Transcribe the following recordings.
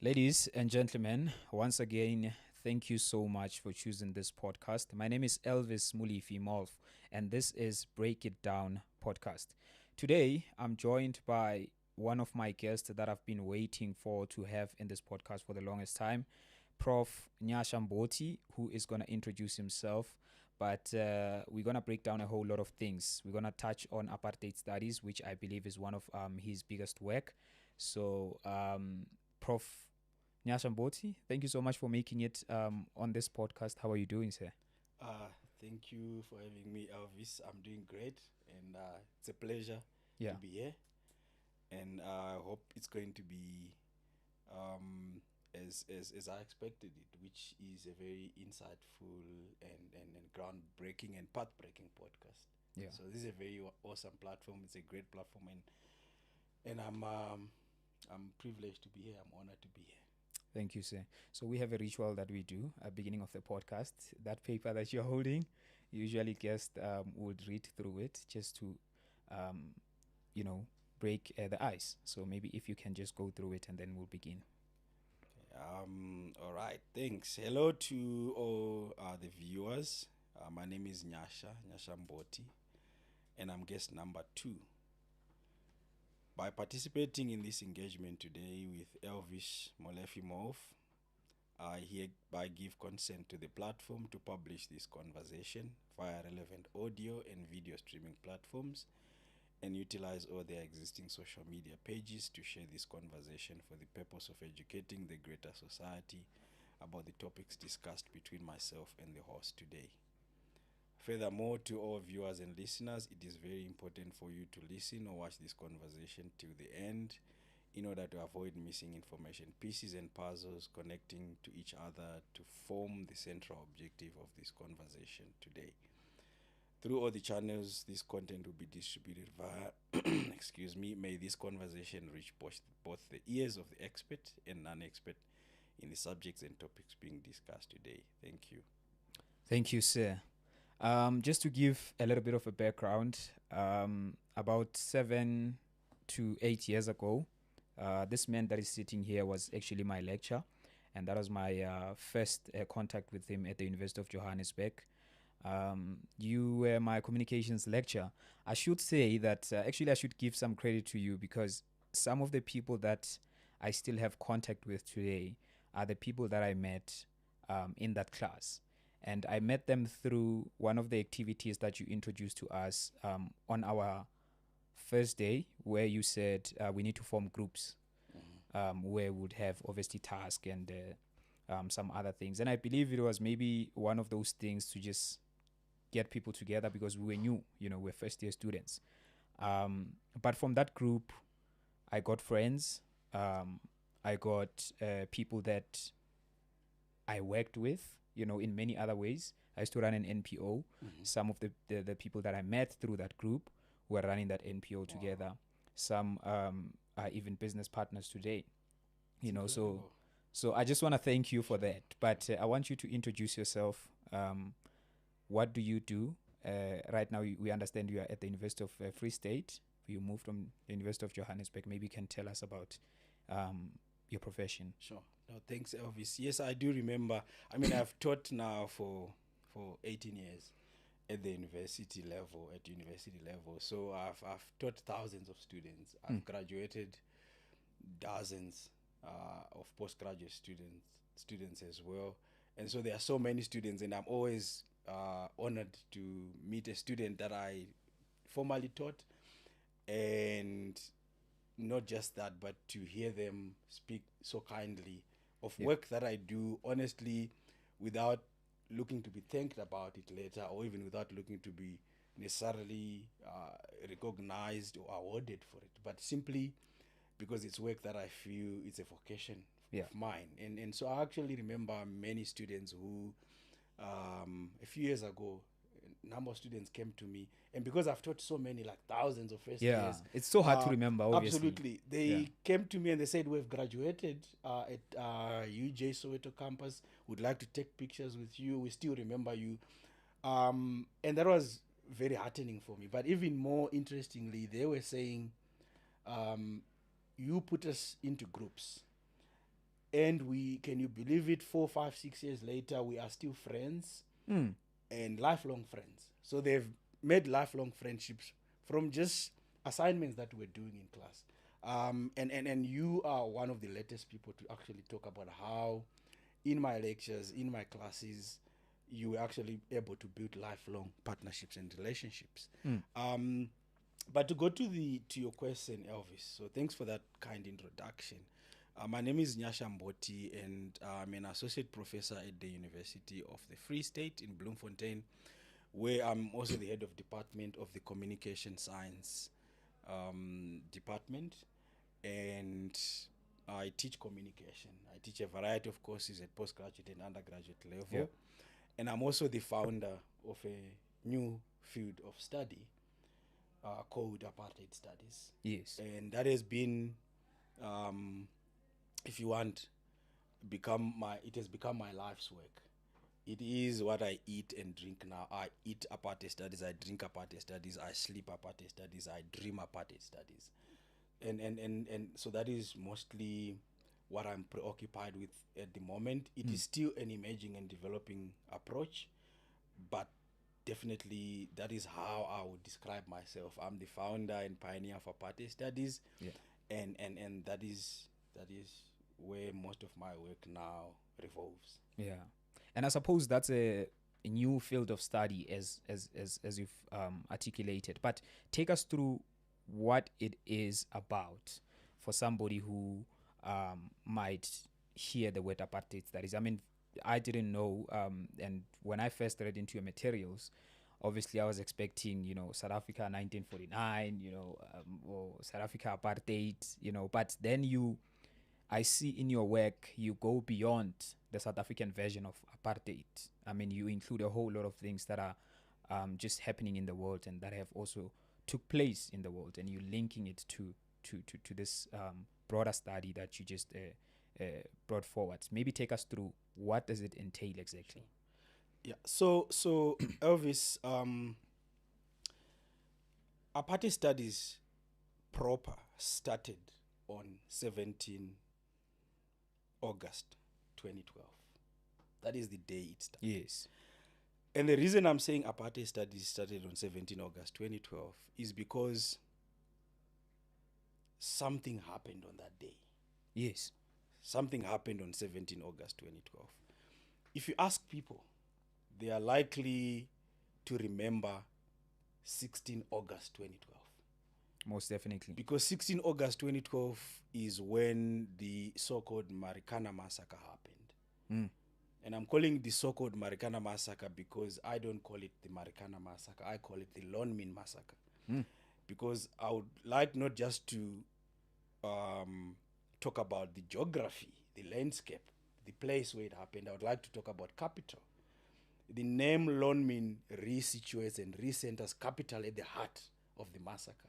Ladies and gentlemen, once again, thank you so much for choosing this podcast. My name is Elvis Molefi Molf, and this is Break It Down podcast. Today, I'm joined by one of my guests that I've been waiting for to have in this podcast for the longest time, Prof Nyasha Mboti, who is going to introduce himself. But we're going to break down a whole lot of things. We're going to touch on apartheid studies, which I believe is one of his biggest work. So, Prof Nyasha Mboti, thank you so much for making it on this podcast. How are you doing, sir? Uh, Thank you for having me, Elvis. I'm doing great, and it's a pleasure Yeah, to be here. And I hope it's going to be as I expected it, which is a very insightful and groundbreaking and path-breaking podcast. yeah. So this is a very awesome platform. It's a great platform, and I'm privileged to be here. I'm honored to be here. Thank you, sir. So we have a ritual that we do at the beginning of the podcast. That paper that you're holding, usually guests would read through it just to, um, you know, break the ice. So maybe if you can just go through it and then we'll begin. All right, thanks. Hello to all the viewers. My name is Nyasha Mboti, and I'm guest number 2. By participating in this engagement today with Elvis Molefi Molf, I hereby give consent to the platform to publish this conversation via relevant audio and video streaming platforms and utilize all their existing social media pages to share this conversation for the purpose of educating the greater society about the topics discussed between myself and the host today. Furthermore, to all viewers and listeners, it is very important for you to listen or watch this conversation till the end in order to avoid missing information pieces and puzzles connecting to each other to form the central objective of this conversation today. Through all the channels, this content will be distributed via, excuse me, may this conversation reach both the ears of the expert and non-expert in the subjects and topics being discussed today. Thank you. Thank you, sir. Just to give a little bit of a background, about 7 to 8 years ago, this man that is sitting here was actually my lecturer, and that was my first contact with him at the University of Johannesburg. You were my communications lecturer. I should say that actually I should give some credit to you because some of the people that I still have contact with today are the people that I met in that class. And I met them through one of the activities that you introduced to us on our first day, where you said we need to form groups where we would have obviously task and some other things. And I believe it was maybe one of those things to just get people together because we were new, we're first year students. But from that group, I got friends. I got people that I worked with, in many other ways. I used to run an NPO. Some of the people that I met through that group were running that NPO together. Some are even business partners today, so Incredible. so I just want to thank you for that. But I want you to introduce yourself. What do you do? Right now, we understand you are at the University of Free State. You moved from the University of Johannesburg. Maybe you can tell us about your profession. Sure. No, thanks, Elvis. Yes, I do remember. I mean, I've taught now for 18 years at the university level. So I've taught thousands of students. I've graduated dozens of postgraduate students as well. And so there are so many students, and I'm always honored to meet a student that I formerly taught, and not just that, but to hear them speak so kindly of Yeah. work that I do honestly without looking to be thanked about it later, or even without looking to be necessarily recognized or awarded for it, but simply because it's work that I feel it's a vocation Yeah. of mine. And so I actually remember many students who, a few years ago, a number of students came to me, and because I've taught so many, like thousands of first Yeah. years, It's so hard to remember, obviously. absolutely, they Yeah. came to me and they said, "We've graduated at UJ Soweto campus. Would like to take pictures with you. We still remember you," and that was very heartening for me. But even more interestingly, they were saying, "You put us into groups, And can you believe it, 4, 5, 6 years later, we are still friends and lifelong friends. So they've made lifelong friendships from just assignments that we're doing in class. And you are one of the latest people to actually talk about how in my lectures, in my classes, you were actually able to build lifelong partnerships and relationships. But to go to your question, Elvis, so thanks for that kind introduction. My name is Nyasha Mboti, and I'm an associate professor at the University of the Free State in Bloemfontein, where I'm also the head of department of the Communication Science department, and I teach communication. I teach a variety of courses at postgraduate and undergraduate level. Yeah. And I'm also the founder of a new field of study called apartheid studies. Yes. And that has been, if you want, it has become my life's work. It is what I eat and drink now. I eat apartheid studies, I drink apartheid studies, I sleep apartheid studies, I dream apartheid studies. And so that is mostly what I'm preoccupied with at the moment. It is still an emerging and developing approach, but definitely that is how I would describe myself. I'm the founder and pioneer of apartheid studies, and that is where most of my work now revolves. Yeah, and I suppose that's a new field of study as you've articulated. But take us through what it is about for somebody who might hear the word apartheid studies. I mean, I didn't know, and when I first read into your materials, obviously I was expecting, South Africa 1949, or South Africa apartheid, but then I see in your work you go beyond the South African version of apartheid. I mean, you include a whole lot of things that are just happening in the world and that have also took place in the world, and you're linking it to this broader study that you just brought forward. Maybe take us through what does it entail exactly? Yeah. So Elvis, apartheid studies proper started on 17 August 2012. That is the day it started. Yes. And the reason I'm saying apartheid studies started on 17 August 2012 is because something happened on that day. Yes. Something happened on 17 August 2012. If you ask people, they are likely to remember 16 August 2012. Most definitely. Because 16 August 2012 is when the so-called Marikana massacre happened. And I'm calling the so-called Marikana massacre because I don't call it the Marikana massacre. I call it the Lonmin massacre. Because I would like not just to talk about the geography, the landscape, the place where it happened. I would like to talk about capital. The name Lonmin resituates and recenters capital at the heart of the massacre.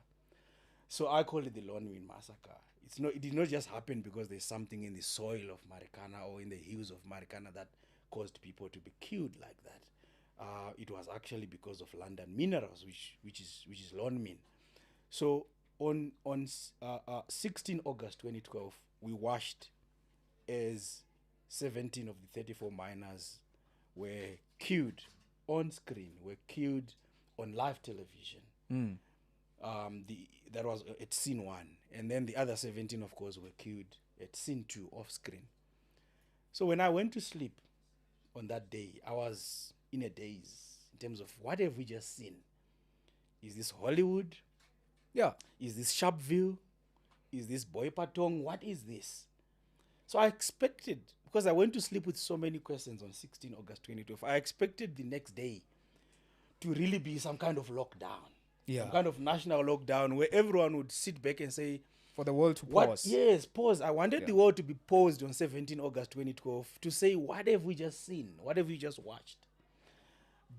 So I call it the Lonmin massacre. It did not just happen because there's something in the soil of Marikana or in the hills of Marikana that caused people to be killed like that. It was actually because of London Minerals, which is Lonmin. So on 16 August 2012, we watched as 17 of the 34 miners were killed on screen, were killed on live television. That was at scene 1. And then the other 17, of course, were killed at scene 2 off screen. So when I went to sleep on that day, I was in a daze in terms of what have we just seen? Is this Hollywood? Yeah. Is this Sharpeville? Is this Boipatong? What is this? So I expected, because I went to sleep with so many questions on 16 August 2012, I expected the next day to really be some kind of lockdown. Yeah. Some kind of national lockdown where everyone would sit back and say, for the world to pause. Yes, pause. I wanted the world to be paused on 17 August 2012 to say, what have we just seen? What have we just watched?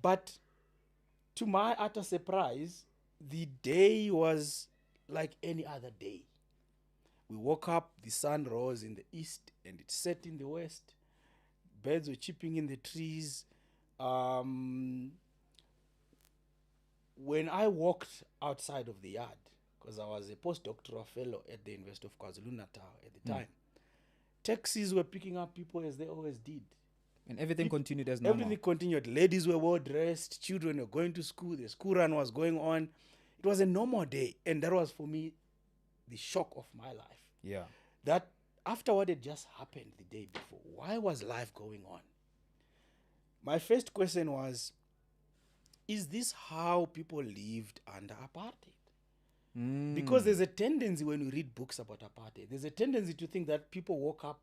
But to my utter surprise, the day was like any other day. We woke up, the sun rose in the east and it set in the west. Birds were chirping in the trees. When I walked outside of the yard, because I was a postdoctoral fellow at the University of KwaZulu-Natal at the time, taxis were picking up people as they always did. And everything continued as normal. Everything continued. Ladies were well dressed. Children were going to school. The school run was going on. It was a normal day. And that was, for me, the shock of my life. Yeah. That after what had just happened the day before, why was life going on? My first question was, is this how people lived under apartheid? Because there's a tendency when you read books about apartheid, there's a tendency to think that people woke up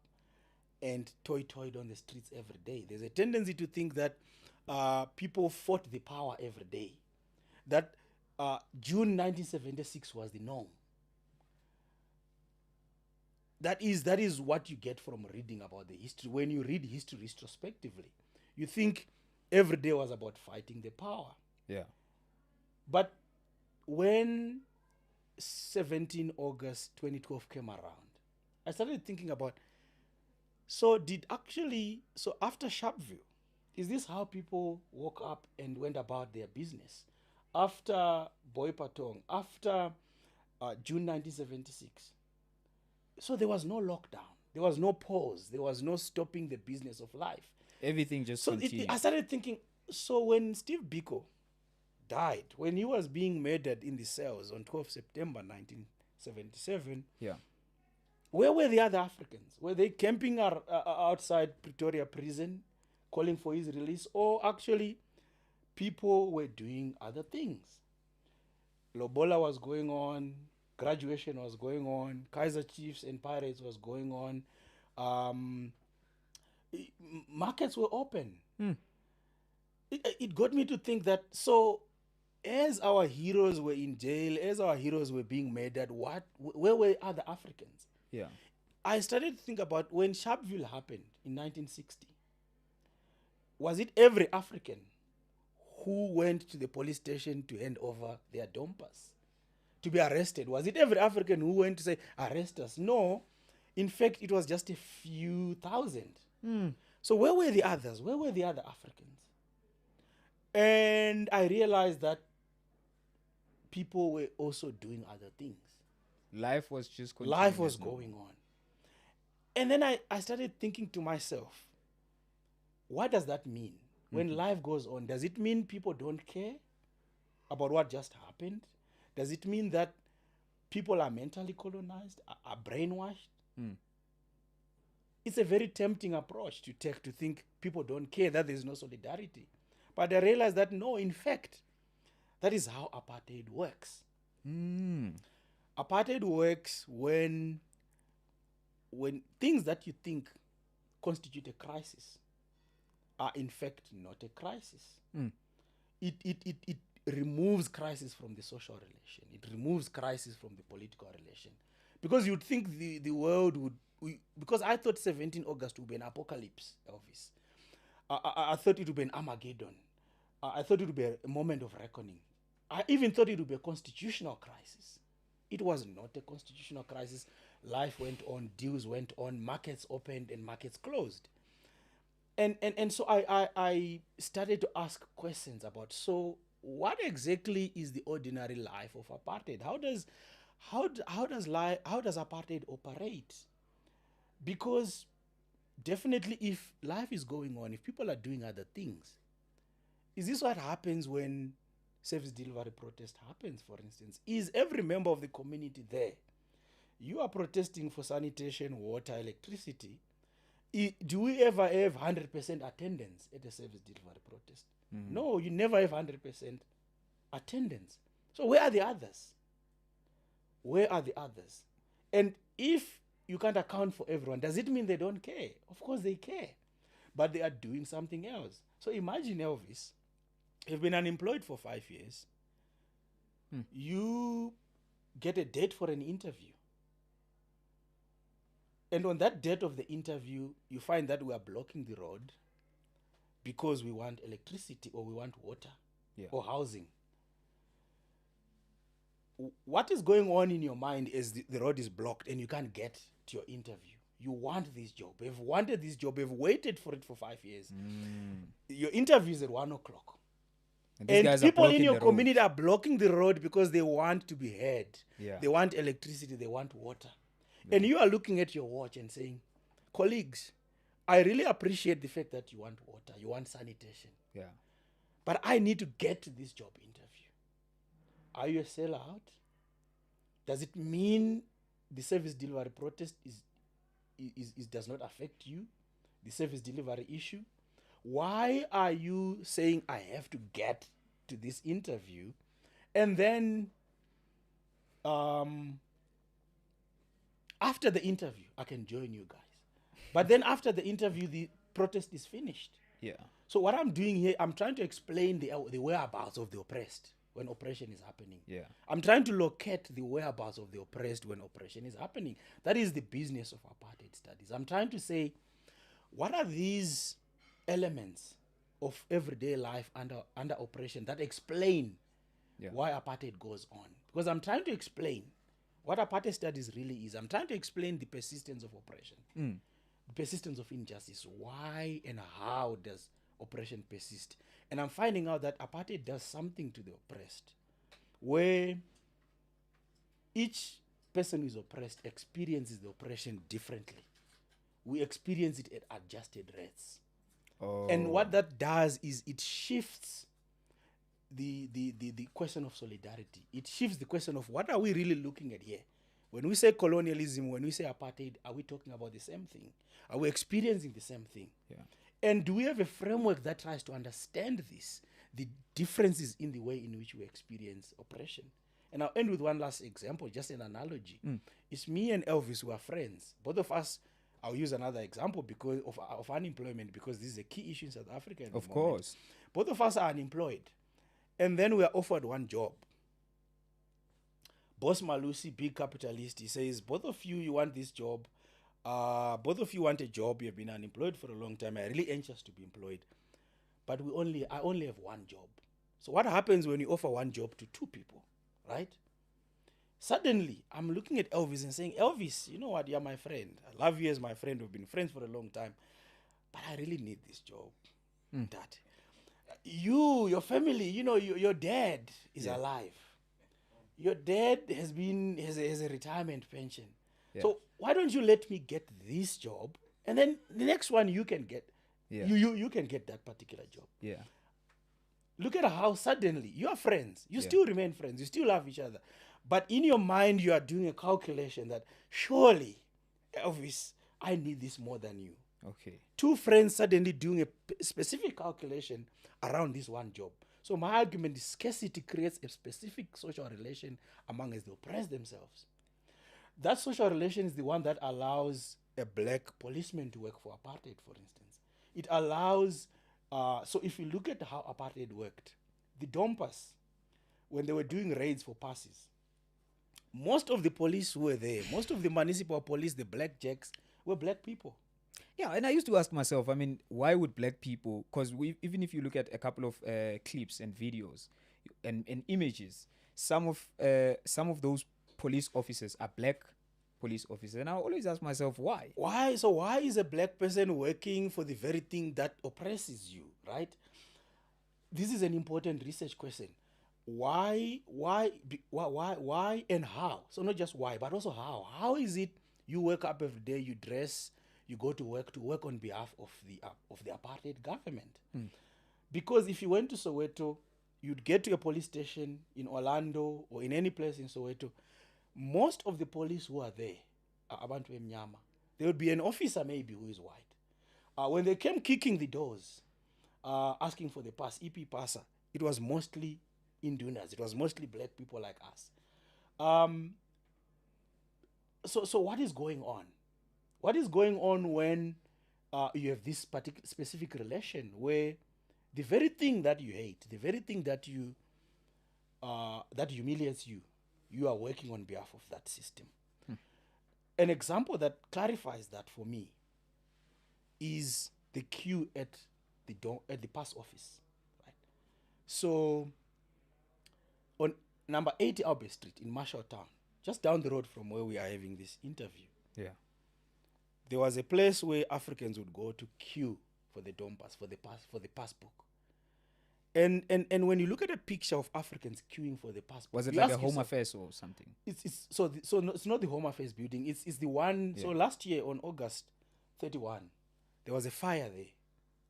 and toyed on the streets every day. There's a tendency to think that people fought the power every day. That June 1976 was the norm. That is what you get from reading about the history. When you read history retrospectively, you think every day was about fighting the power. Yeah. But when 17 August 2012 came around, I started thinking about, so after Sharpeville, is this how people woke up and went about their business? After Boipatong, after June 1976. So there was no lockdown. There was no pause. There was no stopping the business of life. Everything just continued. I started thinking, so when Steve Biko died, when he was being murdered in the cells on 12 September 1977, yeah, where were the other Africans? Were they camping outside Pretoria prison, calling for his release? Or actually, people were doing other things? Lobola was going on. Graduation was going on. Kaiser Chiefs and Pirates was going on. Markets were open. It got me to think that, so as our heroes were in jail, as our heroes were being murdered, where were other Africans? Yeah. I started to think about when Sharpeville happened in 1960. Was it every African who went to the police station to hand over their dompas, to be arrested? Was it every African who went to say, arrest us? No. In fact, it was just a few thousand. So where were the others? Where were the other Africans? And I realized that people were also doing other things. Life was just continuing. Life was going on. And then I started thinking to myself, what does that mean? When life goes on, does it mean people don't care about what just happened? Does it mean that people are mentally colonized, are brainwashed? It's a very tempting approach to take, to think people don't care, that there's no solidarity. But I realized that no, in fact, that is how apartheid works. Apartheid works when things that you think constitute a crisis are in fact not a crisis. It removes crisis from the social relation. It removes crisis from the political relation. Because you'd think the world would... because I thought 17 August would be an apocalypse, Elvis. I thought it would be an Armageddon. I thought it would be a moment of reckoning. I even thought it would be a constitutional crisis. It was not a constitutional crisis. Life went on, deals went on, markets opened and markets closed. And so I started to ask questions about, so what exactly is the ordinary life of apartheid? How does apartheid operate? Because definitely if life is going on, if people are doing other things, is this what happens when service delivery protest happens, for instance? Is every member of the community there? You are protesting for sanitation, water, electricity. Do we ever have 100% attendance at a service delivery protest? No, you never have 100% attendance. So where are the others? Where are the others? And if you can't account for everyone, does it mean they don't care? Of course they care, but they are doing something else. So imagine, Elvis, you've been unemployed for 5 years. You get a date for an interview. And on that date of the interview, you find that we are blocking the road because we want electricity or we want water or housing. What is going on in your mind is the road is blocked and you can't get to your interview. You want this job. You've wanted this job. You've waited for it for 5 years. Your interview is at 1 o'clock. And people in your community are blocking the road because they want to be heard. They want electricity. They want water. And you are looking at your watch and saying, colleagues, I really appreciate the fact that you want water, you want sanitation. Yeah. But I need to get to this job interview. Are you a sellout? Does it mean the service delivery protest does not affect you? The service delivery issue? Why are you saying I have to get to this interview and then after the interview I can join you guys? But then after the interview the protest is finished. Yeah. So what I'm doing here, I'm trying to explain the whereabouts of the oppressed when oppression is happening. Yeah. I'm trying to locate the whereabouts of the oppressed when oppression is happening. That is the business of apartheid studies. I'm trying to say, what are these elements of everyday life under oppression that explain why apartheid goes on? Because I'm trying to explain what apartheid studies really is. I'm trying to explain the persistence of oppression, the persistence of injustice. Why and how does oppression persist? And I'm finding out that apartheid does something to the oppressed, where each person who is oppressed experiences the oppression differently. We experience it at adjusted rates. Oh. And what that does is it shifts the question of solidarity. It shifts the question of what are we really looking at here? When we say colonialism, when we say apartheid, are we talking about the same thing? Are we experiencing the same thing? Yeah. And do we have a framework that tries to understand this, the differences in the way in which we experience oppression? And I'll end with one last example, just an analogy. It's me and Elvis who are friends. Both of us, I'll use another example because of unemployment, because this is a key issue in South Africa. Of course. Both of us are unemployed. And then we are offered one job. Boss Malusi, big capitalist, he says, both of you want this job. Both of you want a job. You've been unemployed for a long time. I'm really anxious to be employed. But I only have one job. So what happens when you offer one job to two people, right? Suddenly, I'm looking at Elvis and saying, Elvis, you know what? You're my friend. I love you as my friend. We've been friends for a long time. But I really need this job. Dad. Your family, your dad is alive. Your dad has a retirement pension. Yeah. So why don't you let me get this job, and then the next one you can get. Yeah. You can get that particular job. Yeah. Look at how suddenly you are friends. You still remain friends. You still love each other. But in your mind, you are doing a calculation that surely, Elvis, I need this more than you. Okay. Two friends suddenly doing a specific calculation around this one job. So my argument is scarcity creates a specific social relation among the oppressed themselves. That social relation is the one that allows a black policeman to work for apartheid, for instance. It allows, so if you look at how apartheid worked, the Dompas, when they were doing raids for passes, most of the police who were there, most of the municipal police, the blackjacks, were black people. Yeah, and I used to ask myself, why would black people, because even if you look at a couple of clips and videos and images, some of those police officers are black police officers. And I always ask myself, why? Why? So why is a black person working for the very thing that oppresses you, right? This is an important research question. Why, and how? So not just why, but also how. How is it you wake up every day, you dress, you go to work on behalf of the apartheid government? Because if you went to Soweto, you'd get to a police station in Orlando or in any place in Soweto. Most of the police who are there are Abantu Emnyama. There would be an officer maybe who is white. When they came kicking the doors, asking for the pass, EP passer, it was mostly Indunas. It was mostly black people like us. So what is going on? What is going on when you have this particular specific relation where the very thing that you hate, the very thing that that humiliates you, you are working on behalf of that system? An example that clarifies that for me is the queue at the pass office. Right? So on number 80 Albert Street in Marshalltown, just down the road from where we are having this interview, there was a place where Africans would go to queue for the Dompas, for the passbook. And when you look at a picture of Africans queuing for the passport, was it like a Home Affairs or something? It's not the Home Affairs building. It's the one. Yeah. So last year on August 31. There was a fire there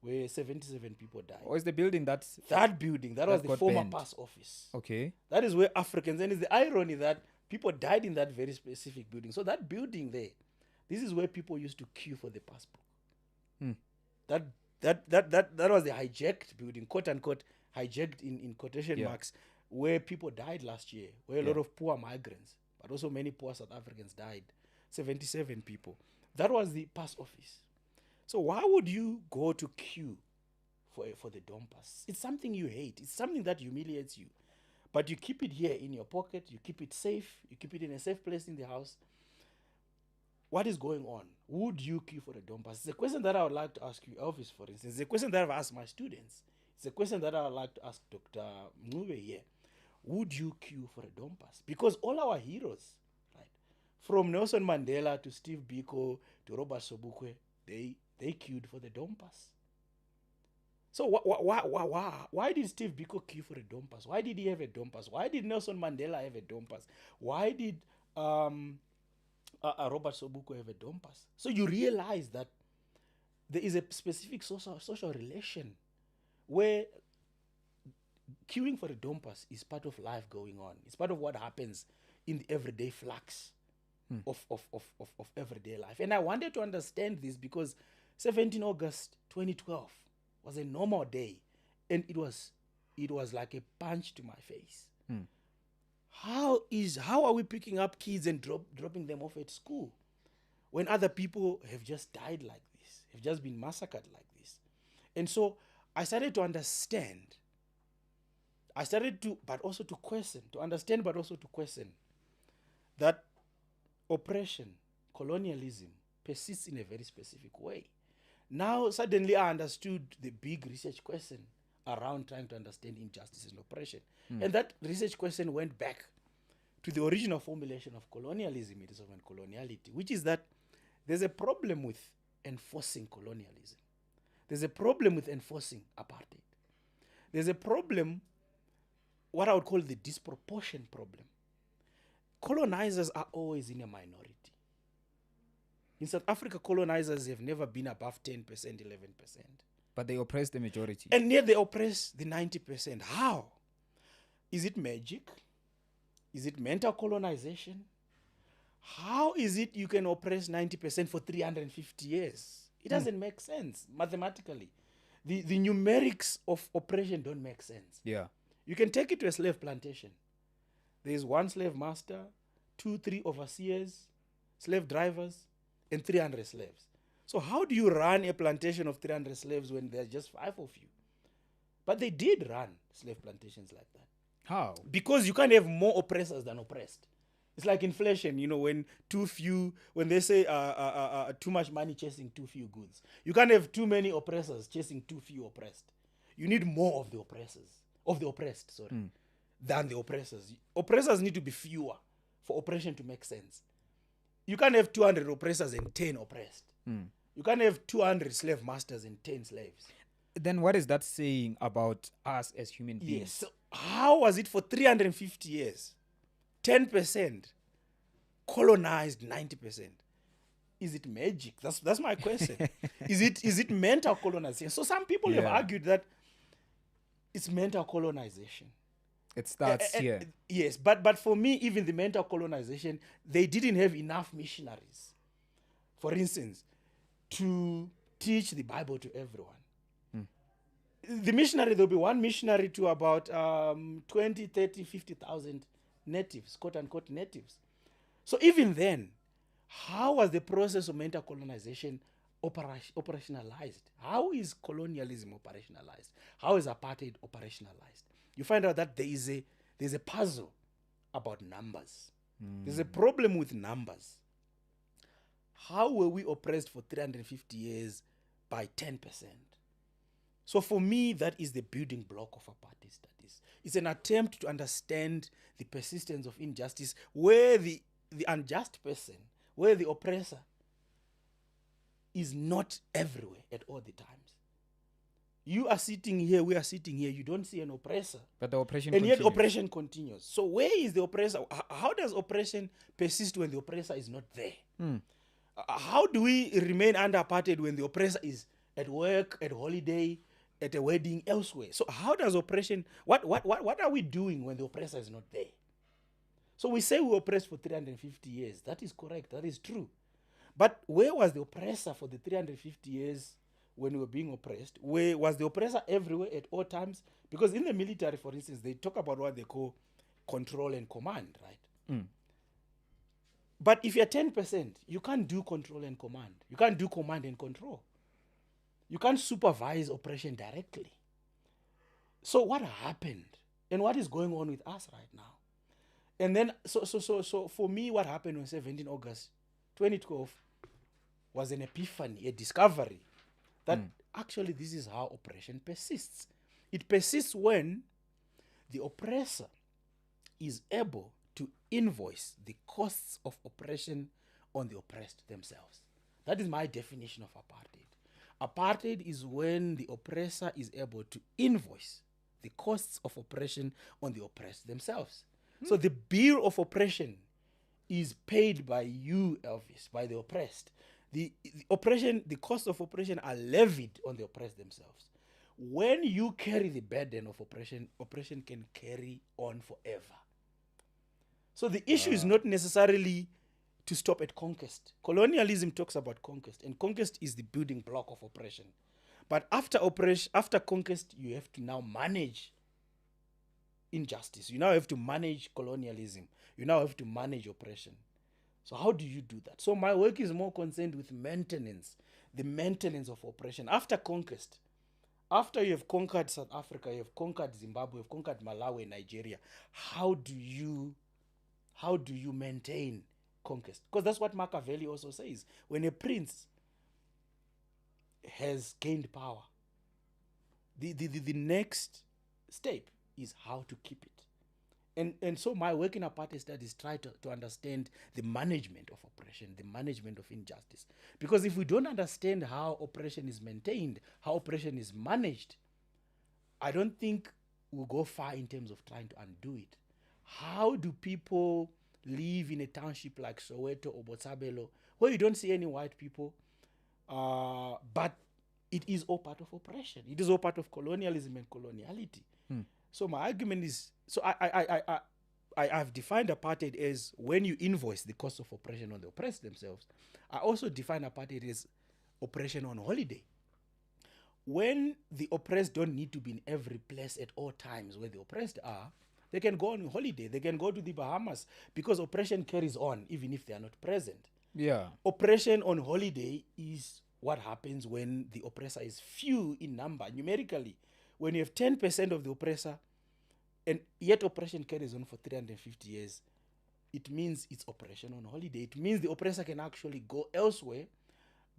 where 77 people died. Or is the building that That was the got former burned? pass office. Okay. That is where Africans, and it's the irony that people died in that very specific building. So that building there, this is where people used to queue for the passport. That was the hijacked building, quote unquote, hijacked in quotation marks, where people died last year, where a lot of poor migrants, but also many poor South Africans died. 77 people. That was the pass office. So why would you go to queue for the dom pass? It's something you hate. It's something that humiliates you. But you keep it here in your pocket. You keep it safe. You keep it in a safe place in the house. What is going on? Would you queue for the dom pass? It's a question that I would like to ask you, Elvis, for instance. It's a question that I've asked my students. It's a question that I would like to ask Dr. Mube here. Would you queue for a dom pass? Because all our heroes, right, from Nelson Mandela to Steve Biko to Robert Sobukwe, they queued for the dom pass. So why did Steve Biko queue for a dom pass? Why did he have a dom pass? Why did Nelson Mandela have a dom pass? Why did Robert Sobukwe have a dom pass? So you realize that there is a specific social relation where queuing for a dom pass is part of life going on. It's part of what happens in the everyday flux of everyday life. And I wanted to understand this because 17 August 2012 was a normal day, and it was like a punch to my face. How are we picking up kids and dropping them off at school when other people have just died like this, have just been massacred like this? And so I started to understand. But also to question, to understand, but also to question that oppression, colonialism persists in a very specific way. Now, suddenly I understood the big research question around trying to understand injustice and oppression. And that research question went back to the original formulation of colonialism, and coloniality, which is that there's a problem with enforcing colonialism. There's a problem with enforcing apartheid. There's a problem, what I would call the disproportion problem. Colonizers are always in a minority. In South Africa, colonizers have never been above 10%, 11%. But they oppress the majority. And yet they oppress the 90%. How? Is it magic? Is it mental colonization? How is it you can oppress 90% for 350 years? It doesn't make sense mathematically. The numerics of oppression don't make sense. Yeah. You can take it to a slave plantation. There is one slave master, 2, 3 overseers, slave drivers, and 300 slaves. So how do you run a plantation of 300 slaves when there are just 5 of you? But they did run slave plantations like that. How? Because you can't have more oppressors than oppressed. It's like inflation, when they say too much money chasing too few goods. You can't have too many oppressors chasing too few oppressed. You need more of the oppressed, than the oppressors. Oppressors need to be fewer for oppression to make sense. You can't have 200 oppressors and 10 oppressed. You can't have 200 slave masters and 10 slaves. Then what is that saying about us as human beings? Yes. So how was it for 350 years? 10% colonized 90%. Is it magic? That's my question. Is it mental colonization? So some people have argued that it's mental colonization. It starts here. Yes, but for me, even the mental colonization, they didn't have enough missionaries, for instance, to teach the Bible to everyone. The missionary, there'll be one missionary to about 20, 30, 50,000 natives, quote-unquote natives. So even then, how was the process of mental colonization operationalized? How is colonialism operationalized? How is apartheid operationalized? You find out that there's a puzzle about numbers. There's a problem with numbers. How were we oppressed for 350 years by 10%? So for me, that is the building block of apartheid studies. It's an attempt to understand the persistence of injustice where the unjust person, where the oppressor is not everywhere at all the times. You are sitting here, we are sitting here, you don't see an oppressor. But the oppression and continues. Yet oppression continues. So where is the oppressor? How does oppression persist when the oppressor is not there? How do we remain under apartheid when the oppressor is at work, at holiday, at a wedding, elsewhere? So how does oppression, what are we doing when the oppressor is not there? So we say we oppressed for 350 years. That is correct. That is true. But where was the oppressor for the 350 years when we were being oppressed? Where was the oppressor everywhere at all times? Because in the military, for instance, they talk about what they call control and command, right? But if you're 10%, you can't do control and command. You can't do command and control. You can't supervise oppression directly. So what happened? And what is going on with us right now? And then, so for me, what happened on 17 August 2012 was an epiphany, a discovery that actually this is how oppression persists. It persists when the oppressor is able to invoice the costs of oppression on the oppressed themselves. That is my definition of apartheid. Apartheid is when the oppressor is able to invoice the costs of oppression on the oppressed themselves. So the bill of oppression is paid by you, Elvis, by the oppressed. The costs of oppression are levied on the oppressed themselves. When you carry the burden of oppression, oppression can carry on forever. So the issue is not necessarily to stop at conquest. Colonialism talks about conquest, and conquest is the building block of oppression. But after conquest, you have to now manage injustice. You now have to manage colonialism. You now have to manage oppression. So how do you do that? So my work is more concerned with maintenance, the maintenance of oppression. After conquest, after you have conquered South Africa, you have conquered Zimbabwe, you have conquered Malawi, Nigeria, how do you maintain conquest? Because that's what Machiavelli also says. When a prince has gained power, the next step is how to keep it. And so my work in apartheid studies try to understand the management of oppression, the management of injustice. Because if we don't understand how oppression is maintained, how oppression is managed, I don't think we'll go far in terms of trying to undo it. How do people live in a township like Soweto or Botshabelo where you don't see any white people, but it is all part of oppression. It is all part of colonialism and coloniality. So my argument is, so I've defined apartheid as when you invoice the cost of oppression on the oppressed themselves. I also define apartheid as oppression on holiday. When the oppressed don't need to be in every place at all times where the oppressed are, they can go on holiday. They can go to the Bahamas because oppression carries on even if they are not present. Yeah. Oppression on holiday is what happens when the oppressor is few in number, numerically. When you have 10% of the oppressor, and yet oppression carries on for 350 years, it means it's oppression on holiday. It means the oppressor can actually go elsewhere,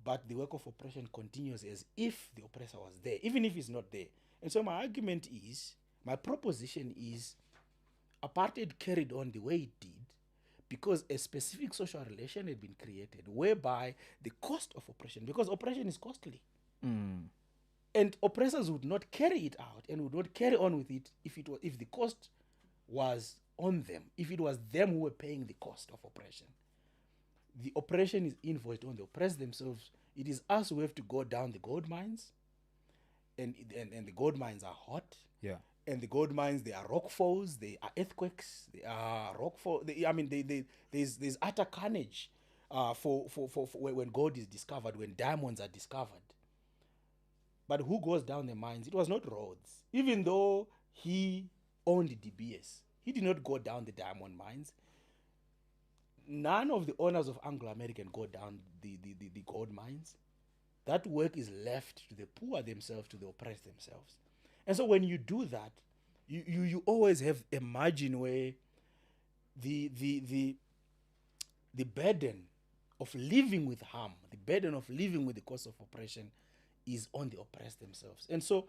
but the work of oppression continues as if the oppressor was there, even if he's not there. And so my argument is, my proposition is, apartheid carried on the way it did because a specific social relation had been created whereby the cost of oppression, because oppression is costly, and oppressors would not carry it out and would not carry on with it if the cost was on them, if it was them who were paying the cost of oppression. The oppression is invoiced on the oppressed themselves. It is us who have to go down the gold mines, and the gold mines are hot. Yeah. And the gold mines, there are rock falls, there are earthquakes, there are rock falls. There's utter carnage for when gold is discovered, when diamonds are discovered. But who goes down the mines? It was not Rhodes. Even though he owned DBS, he did not go down the diamond mines. None of the owners of Anglo-American go down the gold mines. That work is left to the poor themselves, to the oppressed themselves. And so when you do that, you always have a margin where the burden of living with harm, the burden of living with the cost of oppression is on the oppressed themselves. And so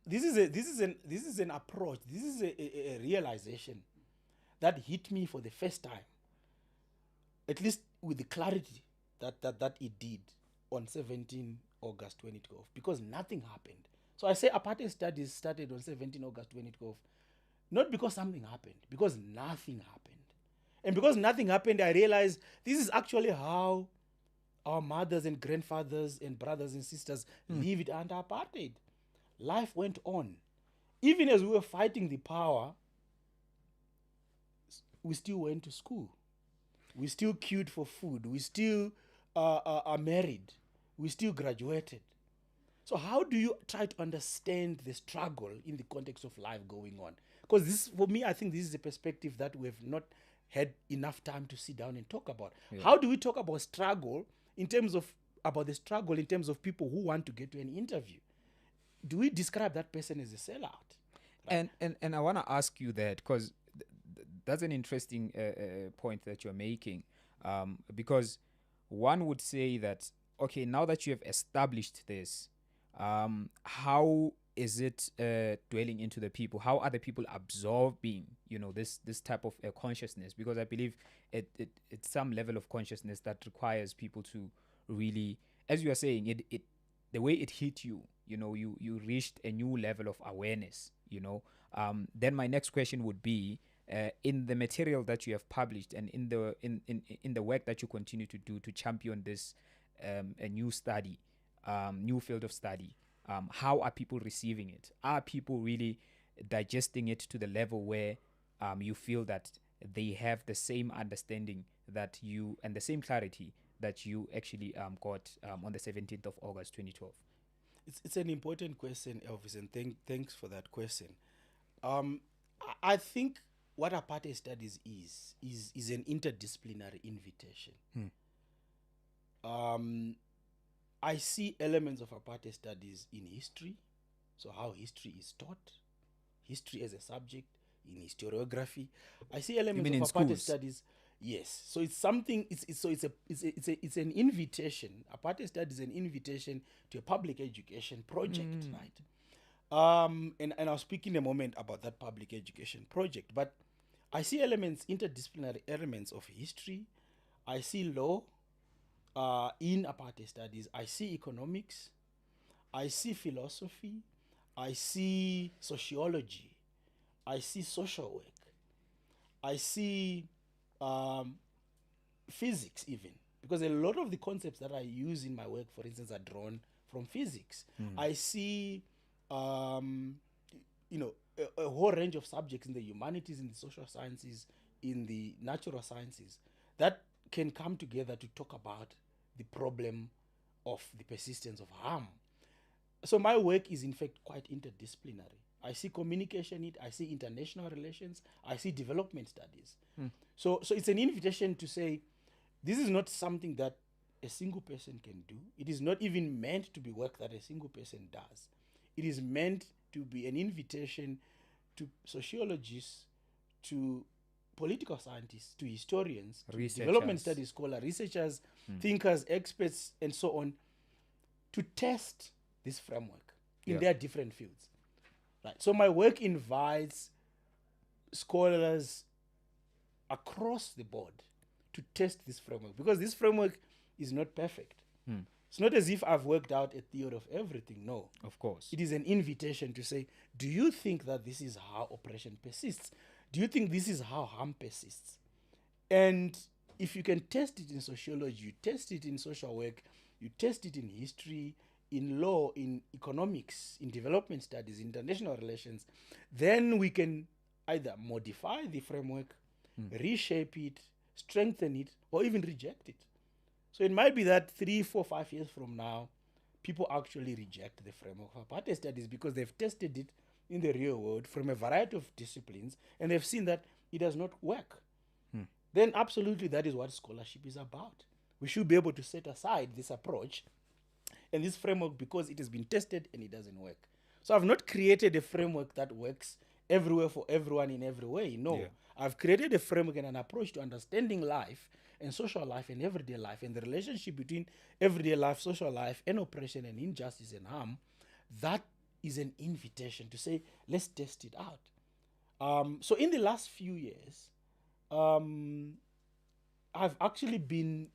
this is an approach, this is a realization that hit me for the first time, at least with the clarity that it did on 17 August 2012, because nothing happened. So I say apartheid studies started on 17 August 2012, not because something happened, because nothing happened. And because nothing happened, I realized this is actually how our mothers and grandfathers and brothers and sisters lived under apartheid. Life went on. Even as we were fighting the power, we still went to school. We still queued for food. We still are married. We still graduated. So how do you try to understand the struggle in the context of life going on? Because this, for me, I think this is a perspective that we've not had enough time to sit down and talk about. Yeah. How do we talk about struggle in terms of, about the struggle in terms of people who want to get to an interview? Do we describe that person as a sellout? Right? And I want to ask you that, because that's an interesting point that you're making, because one would say that, okay, now that you have established this, how is it dwelling into the people? How are the people absorbing, this type of consciousness? Because I believe it's some level of consciousness that requires people to really, as you are saying, the way it hit you, you reached a new level of awareness. Then my next question would be, in the material that you have published and in the work that you continue to do to champion this a new study, new field of study, how are people receiving it? Are people really digesting it to the level where you feel that they have the same understanding that you, and the same clarity that you actually got on the 17th of August 2012? It's an important question, Elvis, and thanks for that question. I think what apartheid studies is an interdisciplinary invitation. I see elements of apartheid studies in history, so how history is taught, history as a subject, in historiography. I see elements of apartheid studies. Yes, so it's something. It's an invitation. Apartheid studies is an invitation to a public education project, right? And I'll speak in a moment about that public education project. But I see elements, interdisciplinary elements of history. I see law in apartheid studies. I see economics. I see philosophy. I see sociology. I see social work. I see physics even, because a lot of the concepts that I use in my work, for instance, are drawn from physics. I see a whole range of subjects in the humanities, in the social sciences, in the natural sciences that can come together to talk about the problem of the persistence of harm. So my work is in fact quite interdisciplinary. I see communication, I see international relations, I see development studies. So it's an invitation to say, this is not something that a single person can do. It is not even meant to be work that a single person does. It is meant to be an invitation to sociologists, to political scientists, to historians, to development studies scholars, researchers, thinkers, experts, and so on, to test this framework in their different fields. Right. So my work invites scholars across the board to test this framework, because this framework is not perfect. It's not as if I've worked out a theory of everything. No. Of course. It is an invitation to say, do you think that this is how oppression persists? Do you think this is how harm persists? And if you can test it in sociology, you test it in social work, you test it in history, in law, in economics, in development studies, international relations, then we can either modify the framework, reshape it, strengthen it, or even reject it. So it might be that 3, 4, 5 years from now, people actually reject the framework of apartheid studies because they've tested it in the real world from a variety of disciplines, and they've seen that it does not work. Then absolutely that is what scholarship is about. We should be able to set aside this approach and this framework because it has been tested and it doesn't work. So I've not created a framework that works everywhere for everyone in every way. No. Yeah. I've created a framework and an approach to understanding life and social life and everyday life and the relationship between everyday life, social life, and oppression and injustice and harm. That is an invitation to say, let's test it out. So in the last few years, I've actually been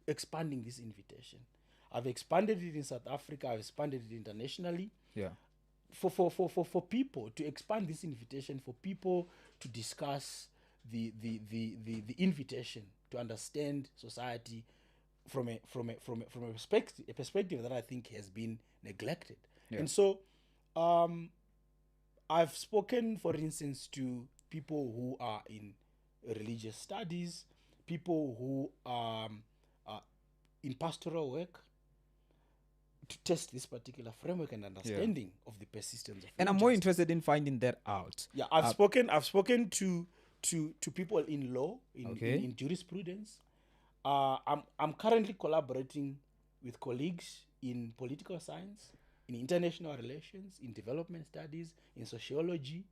expanding this invitation. I've expanded it in South Africa. I've expanded it internationally. Yeah. For people to expand this invitation, for people to discuss the invitation to understand society from a perspective that I think has been neglected. Yeah. And so I've spoken, for instance, to people who are in religious studies, people who are in pastoral work, to test this particular framework and understanding of the persistence of And I'm more injustice. interested in finding that out. Yeah, I've spoken to people in law, in jurisprudence. I'm currently collaborating with colleagues in political science, in international relations, in development studies, in sociology,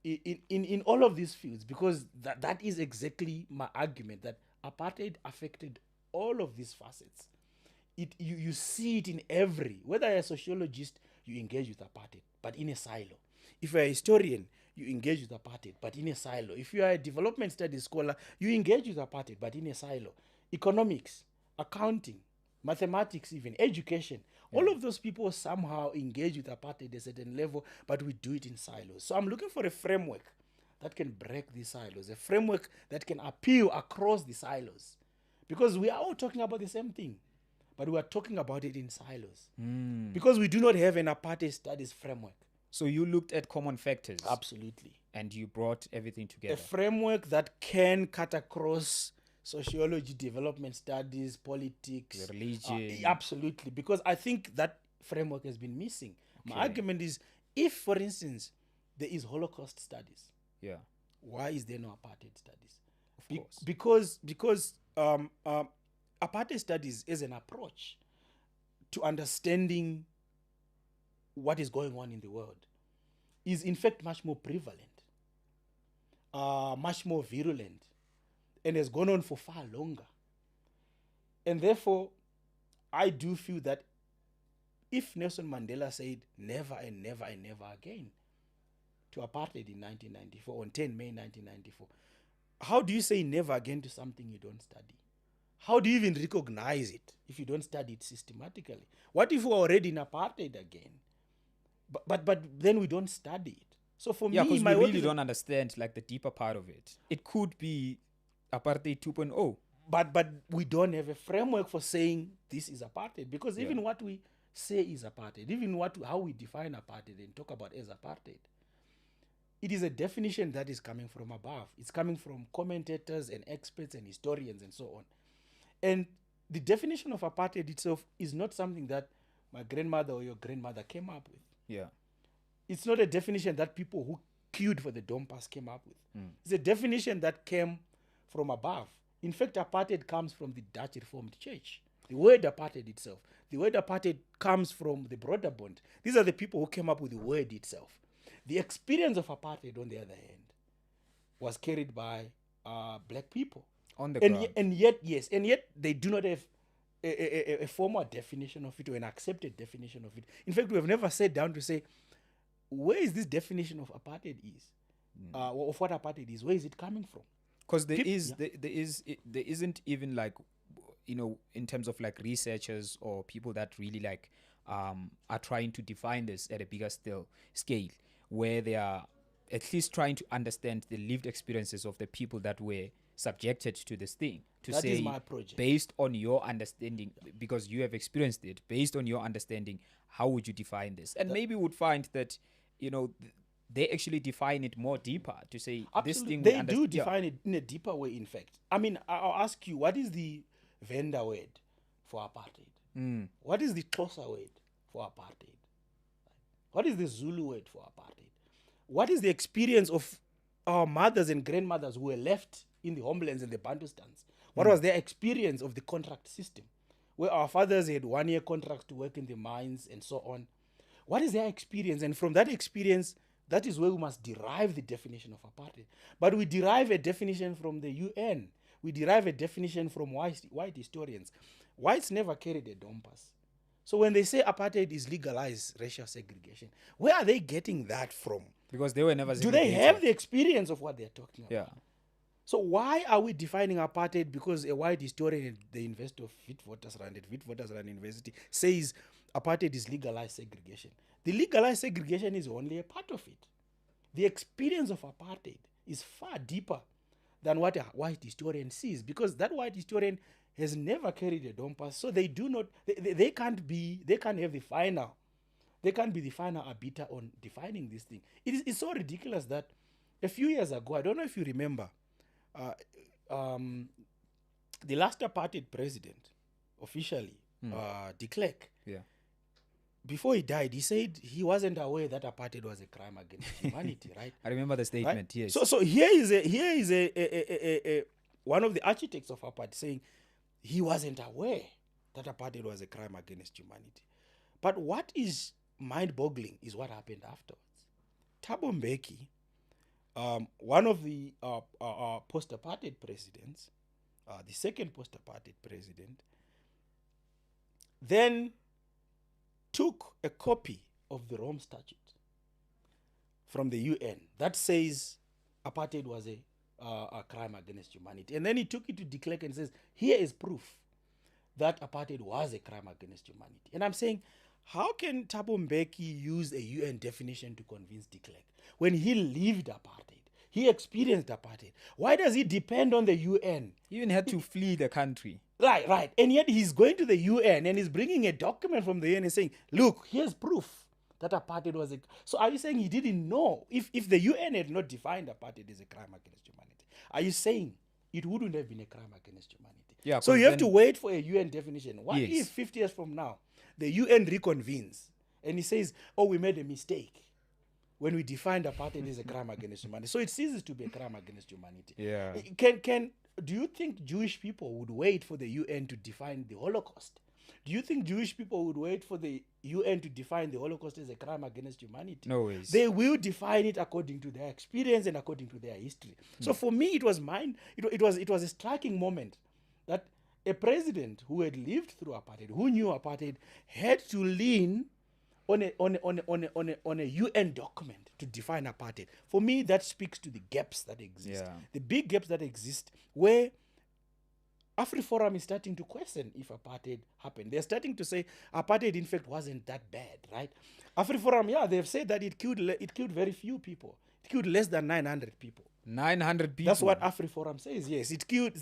in all of these fields, because that is exactly my argument, that apartheid affected all of these facets. You see it in every, whether you're a sociologist, you engage with apartheid, but in a silo. If you're a historian, you engage with apartheid, but in a silo. If you are a development studies scholar, you engage with apartheid, but in a silo. Economics, accounting, mathematics, even education, all of those people somehow engage with apartheid at a certain level, but we do it in silos. So I'm looking for a framework that can break these silos, a framework that can appeal across the silos, because we are all talking about the same thing, but we are talking about it in silos, because we do not have an apartheid studies framework. So you looked at common factors. Absolutely. And you brought everything together. A framework that can cut across sociology, development studies, politics, religion. Absolutely, because I think that framework has been missing. My argument is, if, for instance, there is Holocaust studies, why is there no apartheid studies? Of course. Because apartheid studies is an approach to understanding what is going on in the world, is in fact much more prevalent, much more virulent, and has gone on for far longer. And therefore, I do feel that if Nelson Mandela said never and never and never again to apartheid in 1994, on 10 May 1994, how do you say never again to something you don't study? How do you even recognize it if you don't study it systematically? What if we're already in apartheid again? But then we don't study it. So for me, my we really don't understand like the deeper part of it. It could be apartheid 2.0. But we don't have a framework for saying this is apartheid, because even what we say is apartheid, even how we define apartheid and talk about as apartheid, it is a definition that is coming from above. It's coming from commentators and experts and historians and so on. And the definition of apartheid itself is not something that my grandmother or your grandmother came up with. Yeah. It's not a definition that people who queued for the Dompas came up with. It's a definition that came from above. In fact, apartheid comes from the Dutch Reformed Church. The word apartheid itself. The word apartheid comes from the Broederbond. These are the people who came up with the word itself. The experience of apartheid, on the other hand, was carried by black people. On the ground. And yet they do not have a formal definition of it, or an accepted definition of it. In fact, we have never sat down to say, where is this definition of apartheid is? Or of what apartheid is? Where is it coming from? Because there isn't even like, in terms of like researchers or people that really like are trying to define this at a bigger scale, where they are at least trying to understand the lived experiences of the people that were subjected to this thing. That is my project. Based on your understanding, because you have experienced it, based on your understanding, how would you define this? And maybe would find that, they actually define it more deeper to say Absolutely. this thing. They do define it in a deeper way, in fact. I mean, I'll ask you, what is the Venda word for apartheid? What is the Xhosa word for apartheid? What is the Zulu word for apartheid? What is the experience of our mothers and grandmothers who were left in the homelands and the Bantustans? What was their experience of the contract system, where our fathers had 1-year contracts to work in the mines and so on? What is their experience? And from that experience, that is where we must derive the definition of apartheid. But we derive a definition from the UN. We derive a definition from white historians. Whites never carried a dompas. So when they say apartheid is legalized racial segregation, where are they getting that from? Because they were never Do they have the experience of what they're talking about? Yeah. So why are we defining apartheid? Because a white historian at the University of Witwatersrand University says apartheid is legalized segregation. The legalized segregation is only a part of it. The experience of apartheid is far deeper than what a white historian sees, because that white historian has never carried a dompas, so they do not. They can't be. They can't have the final. They can't be the final arbiter on defining this thing. It's so ridiculous that a few years ago, I don't know if you remember, uh, the last apartheid president, officially, de Klerk, Yeah. before he died, he said he wasn't aware that apartheid was a crime against humanity, right? I remember the statement. Right? Yes. So here is a one of the architects of apartheid saying he wasn't aware that apartheid was a crime against humanity. But what is mind-boggling is what happened afterwards. Thabo Mbeki, one of the post-apartheid presidents, the second post-apartheid president, then took a copy of the Rome Statute from the UN that says apartheid was a crime against humanity. And then he took it to de Klerk and says, here is proof that apartheid was a crime against humanity. And I'm saying, how can Thabo Mbeki use a UN definition to convince de Klerk when he lived apartheid? He experienced apartheid. Why does he depend on the UN? He even had to flee the country. Right. And yet he's going to the UN and he's bringing a document from the UN and saying, look, here's proof that apartheid was a... So are you saying he didn't know? If the UN had not defined apartheid as a crime against humanity, are you saying it wouldn't have been a crime against humanity? Yeah. So you have to wait for a UN definition. What Yes. if 50 years from now, the UN reconvenes and he says, oh, we made a mistake when we defined apartheid as a crime against humanity. So it ceases to be a crime against humanity. Yeah. Do you think Jewish people would wait for the UN to define the Holocaust? Do you think Jewish people would wait for the UN to define the Holocaust as a crime against humanity? No ways. They will define it according to their experience and according to their history. So for me, it was a striking moment that a president who had lived through apartheid, who knew apartheid, had to lean on a UN document to define apartheid. For me, that speaks to the gaps that exist. Yeah. The big gaps that exist where AfriForum is starting to question if apartheid happened. They're starting to say apartheid, in fact, wasn't that bad, right? AfriForum, yeah, they've said that it killed very few people. It killed less than 900 people. 900 people. That's what AfriForum says, yes. It killed...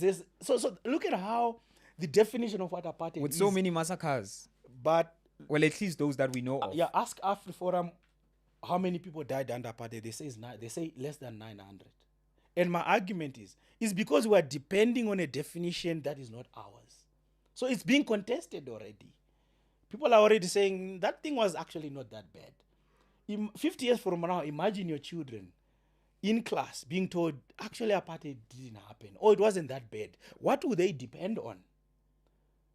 So look at how the definition of what apartheid with is. so many massacres. But... Well, at least those that we know of. Yeah, ask AfriForum how many people died under apartheid. They say less than 900. And my argument is because we are depending on a definition that is not ours. So it's being contested already. People are already saying that thing was actually not that bad. 50 years from now, imagine your children in class being told, actually apartheid didn't happen, or it wasn't that bad. What would they depend on?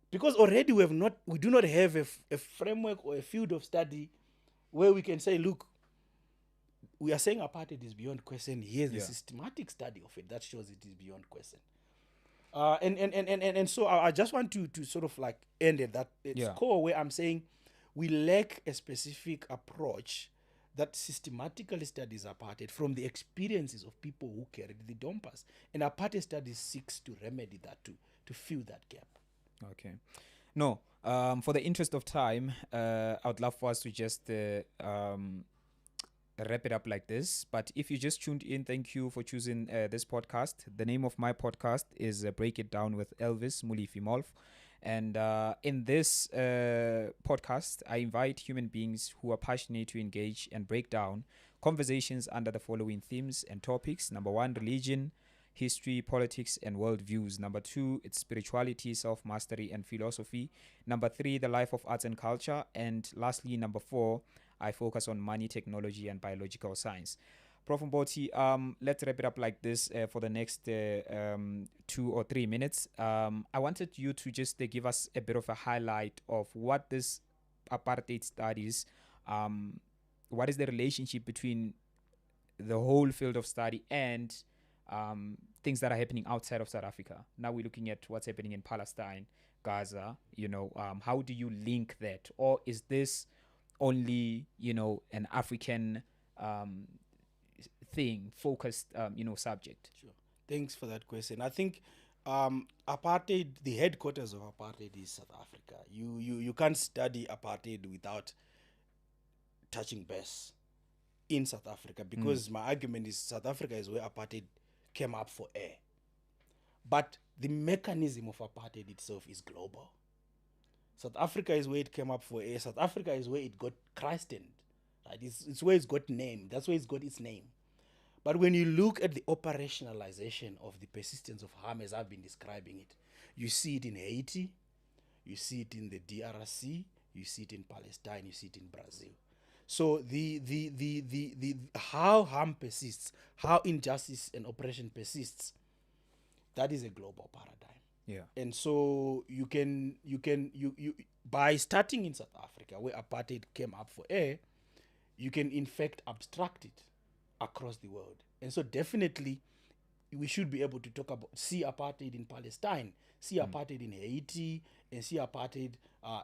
Because already we do not have a framework or a field of study where we can say, look, we are saying apartheid is beyond question. Here's the systematic study of it that shows it is beyond question. And so I just want to sort of like end at that core where I'm saying we lack a specific approach that systematically studies apartheid from the experiences of people who carried the dompas. And apartheid studies seeks to remedy that, to fill that gap. Okay. No, for the interest of time, I would love for us to just wrap it up like this. But if you just tuned in, thank you for choosing this podcast. The name of my podcast is Break It Down with Elvis, Molefi, Molf. And in this podcast, I invite human beings who are passionate to engage and break down conversations under the following themes and topics. Number 1, religion, history, politics, and worldviews. Number 2, it's spirituality, self-mastery, and philosophy. Number 3, the life of arts and culture. And lastly, number 4, I focus on money, technology, and biological science. Prof Mboti, let's wrap it up like this for the next 2 or 3 minutes. I wanted you to just give us a bit of a highlight of what this apartheid studies, what is the relationship between the whole field of study and things that are happening outside of South Africa. Now we're looking at what's happening in Palestine, Gaza, how do you link that? Or is this only, an African thing, focused, subject? Sure. Thanks for that question. I think apartheid, the headquarters of apartheid is South Africa. You can't study apartheid without touching base in South Africa, because my argument is South Africa is where apartheid came up for air. But the mechanism of apartheid itself is global. South Africa is where it came up for air. South Africa is where it got christened. Right? It's where it's got name. That's where it's got its name. But when you look at the operationalization of the persistence of harm as I've been describing it, you see it in Haiti, you see it in the DRC, you see it in Palestine, you see it in Brazil. So the how harm persists, how injustice and oppression persists, that is a global paradigm. Yeah. And so you by starting in South Africa, where apartheid came up for air, you can in fact abstract it across the world. And so definitely we should be able to see apartheid in Palestine, see apartheid in Haiti, and see apartheid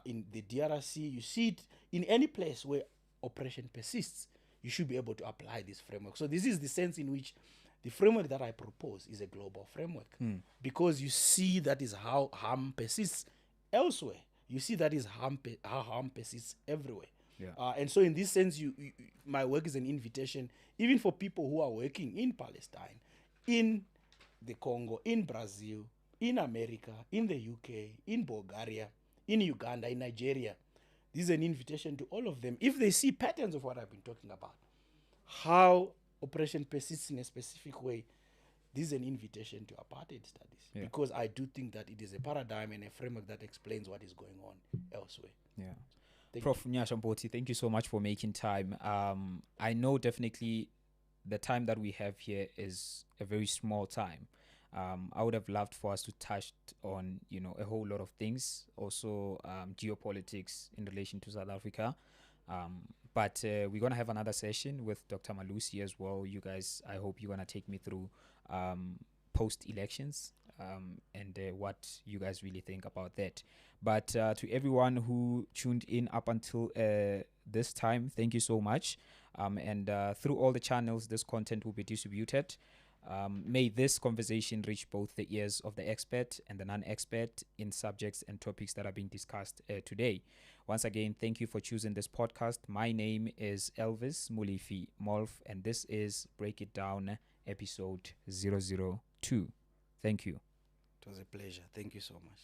in the DRC. You see it in any place where oppression persists. You should be able to apply this framework. So this is the sense in which the framework that I propose is a global framework, because you see that is how harm persists elsewhere. You see that is how harm persists everywhere. Yeah. And so in this sense, my work is an invitation even for people who are working in Palestine, in the Congo, in Brazil, in America, in the UK, in Bulgaria, in Uganda, in Nigeria. This is an invitation to all of them. If they see patterns of what I've been talking about, how oppression persists in a specific way, this is an invitation to apartheid studies. Yeah. Because I do think that it is a paradigm and a framework that explains what is going on elsewhere. Yeah. Thank Prof Nyasha Mboti, thank you so much for making time. I know definitely the time that we have here is a very small time. I would have loved for us to touch on, a whole lot of things, also geopolitics in relation to South Africa. But we're going to have another session with Dr. Malusi as well. You guys, I hope you're going to take me through post-elections and what you guys really think about that. But to everyone who tuned in up until this time, thank you so much. And through all the channels, this content will be distributed. May this conversation reach both the ears of the expert and the non-expert in subjects and topics that are being discussed today. Once again, thank you for choosing this podcast. My name is Elvis Molefi Molf, and this is Break It Down episode 002. Thank you. It was a pleasure. Thank you so much.